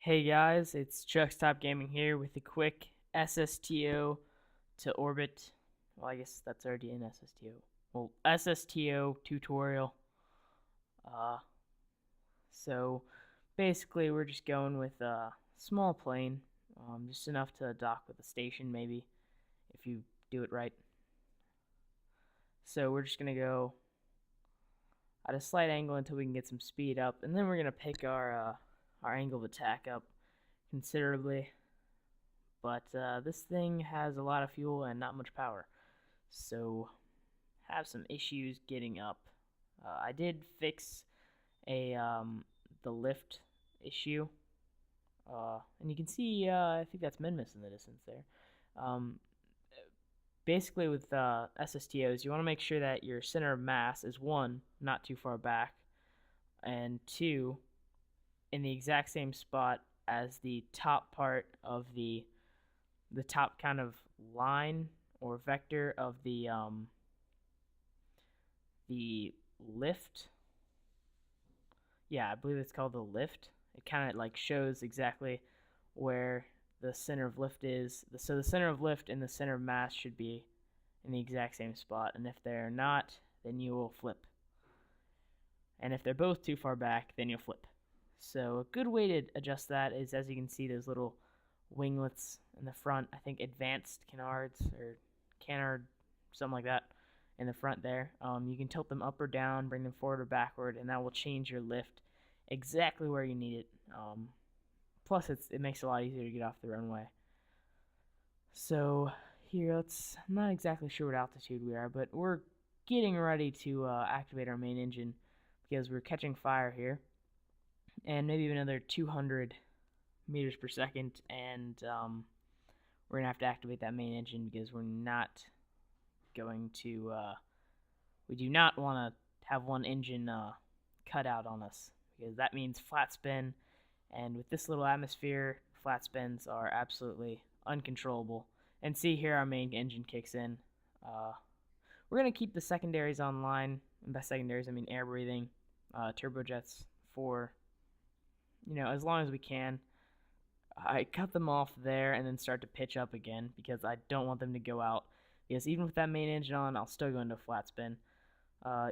Hey guys, it's ChucksTopGaming here with a quick SSTO to orbit. Well, I guess that's already in SSTO. Well, SSTO tutorial. Uh, so basically, we're just going with a small plane, just enough to dock with a station, maybe, if you do it right. So we're just gonna go at a slight angle until we can get some speed up, and then we're gonna pick our angle of attack up considerably. But this thing has a lot of fuel and not much power, so have some issues getting up. I did fix a the lift issue, and you can see I think that's Minmus in the distance there. Um, Basically, with SSTOs, you want to make sure that your center of mass is one, not too far back, and two, in the exact same spot as the top part of the top kind of line or vector of the lift. Yeah, I believe it's called the lift. It kind of like shows exactly where the center of lift is. So the center of lift and the center of mass should be in the exact same spot, and if they're not, then you will flip. And if they're both too far back, then you'll flip. So a good way to adjust that is, as you can see, those little winglets in the front. I think advanced canards or canard, something like that, in the front there. You can tilt them up or down, bring them forward or backward, and that will change your lift exactly where you need it. Plus, it makes it a lot easier to get off the runway. So here, I'm not exactly sure what altitude we are, but we're getting ready to activate our main engine because we're catching fire here, and maybe another 200 meters per second, and we're gonna have to activate that main engine because we're not going to we do not want to have one engine cut out on us, because that means flat spin, and with this little atmosphere, flat spins are absolutely uncontrollable. And see here, our main engine kicks in. We're gonna keep the secondaries online, and by secondaries I mean air breathing, turbojets, for as long as we can. I cut them off there and then start to pitch up again because I don't want them to go out, because even with that main engine on, I'll still go into flat spin.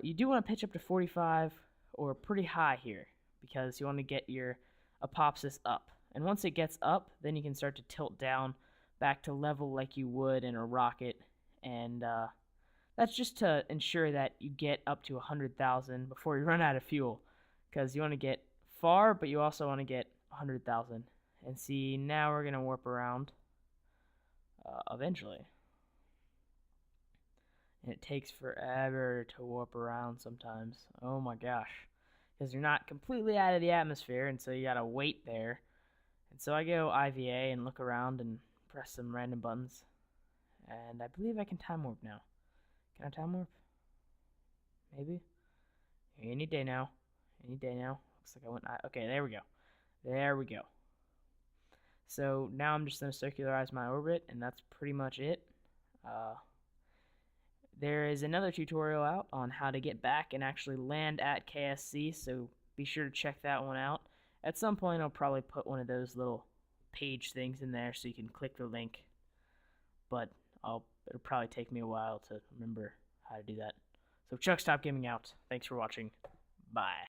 You do want to pitch up to 45 or pretty high here because you want to get your apopsis up. And once it gets up, then you can start to tilt down back to level like you would in a rocket. And that's just to ensure that you get up to 100,000 before you run out of fuel, because you want to get far, but you also want to get 100,000. And see, now we're going to warp around eventually. And it takes forever to warp around sometimes. Oh my gosh. Because you're not completely out of the atmosphere, and so you gotta wait there. And so I go IVA and look around and press some random buttons. And I believe I can time warp now. Can I time warp? Maybe? Any day now. Any day now. Looks like I went... Okay, there we go. There we go. So now I'm just going to circularize my orbit, and that's pretty much it. There is another tutorial out on how to get back and actually land at KSC, so be sure to check that one out. At some point, I'll probably put one of those little page things in there so you can click the link, but it'll probably take me a while to remember how to do that. So ChucksTopGaming out. Thanks for watching. Bye.